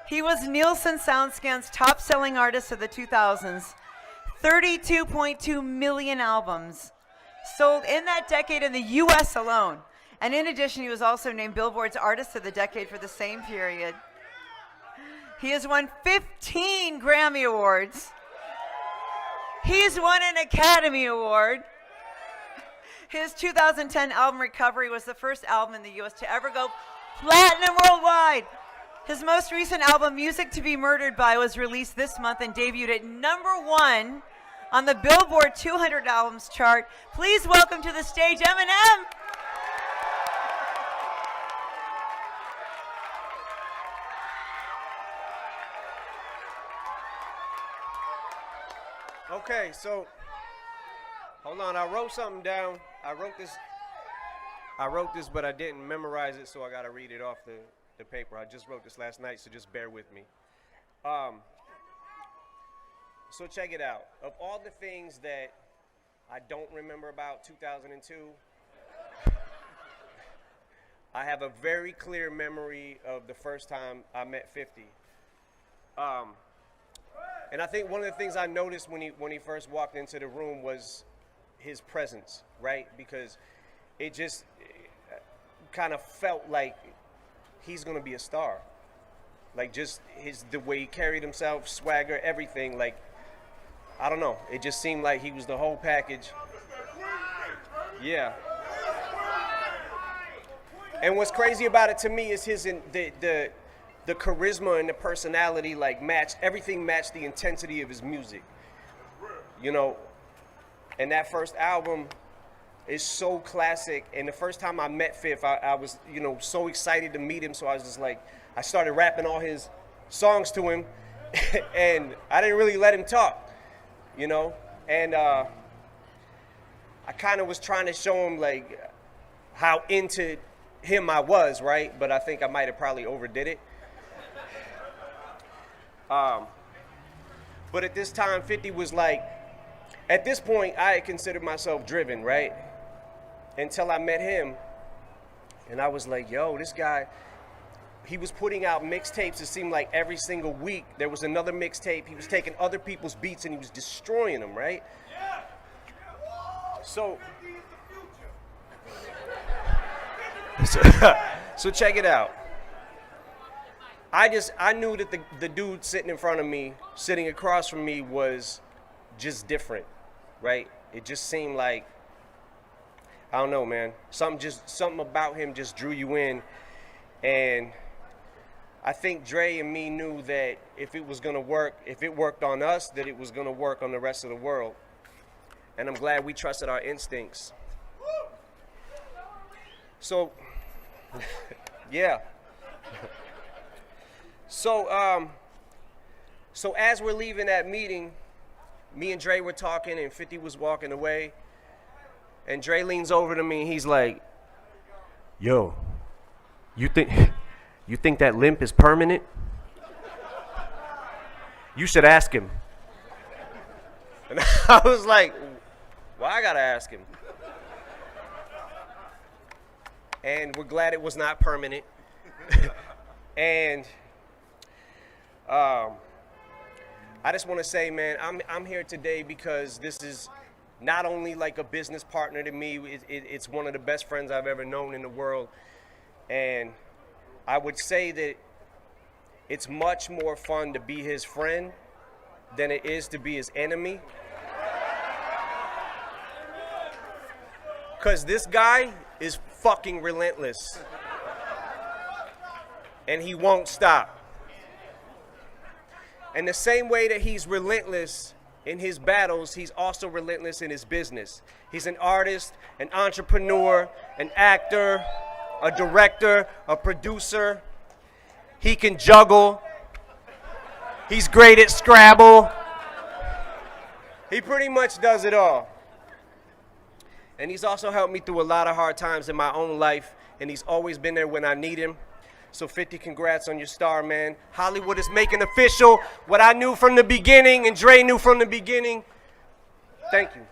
He was Nielsen SoundScan's top-selling artist of the 2000s. 32.2 million albums sold in that decade in the U.S. alone. And in addition, he was also named Billboard's Artist of the Decade for the same period. He has won 15 Grammy Awards. He's won an Academy Award. His 2010 album, Recovery, was the first album in the U.S. to ever go platinum worldwide. His most recent album, Music to Be Murdered By, was released this month and debuted at #1 on the Billboard 200 Albums chart. Please welcome to the stage Eminem. Okay, so hold on. I wrote something down. I wrote this, but I didn't memorize it, so I got to read it off the paper. I just wrote this last night, so just bear with me. So check it out. Of all the things that I don't remember about 2002, I have a very clear memory of the first time I met 50. And I think one of the things I noticed when he first walked into the room was his presence, right? Because it just kind of felt like he's gonna be a star. Like just the way he carried himself, swagger, everything. Like, I don't know. It just seemed like he was the whole package. Yeah. And what's crazy about it to me is the charisma and the personality, like everything matched the intensity of his music. You know, and that first album is so classic. And the first time I met Fifth, I was, so excited to meet him. So I was just like, I started rapping all his songs to him and I didn't really let him talk, and I kind of was trying to show him like how into him I was, right? But I think I might have probably overdid it. But at this time, 50 was like, at this point, I had considered myself driven, right? Until I met him, and I was like, yo, this guy, he was putting out mixtapes. It seemed like every single week there was another mixtape. He was taking other people's beats and he was destroying them, right? So check it out. I knew that the dude sitting in front of me, sitting across from me, was just different, right? It just seemed like, I don't know, man. Something about him just drew you in. And I think Dre and me knew that if it was gonna work, if it worked on us, that it was gonna work on the rest of the world. And I'm glad we trusted our instincts. So, yeah. So as we're leaving that meeting, me and Dre were talking and 50 was walking away. And Dre leans over to me and he's like, yo, you think that limp is permanent? You should ask him. And I was like, well, I gotta ask him. And we're glad it was not permanent. And I just want to say, man, I'm here today because this is not only like a business partner to me, it's one of the best friends I've ever known in the world. And I would say that it's much more fun to be his friend than it is to be his enemy. Because this guy is fucking relentless. And he won't stop. And the same way that he's relentless in his battles, he's also relentless in his business. He's an artist, an entrepreneur, an actor, a director, a producer. He can juggle. He's great at Scrabble. He pretty much does it all. And he's also helped me through a lot of hard times in my own life, and he's always been there when I need him. So 50, congrats on your star, man. Hollywood is making official what I knew from the beginning and Dre knew from the beginning. Thank you.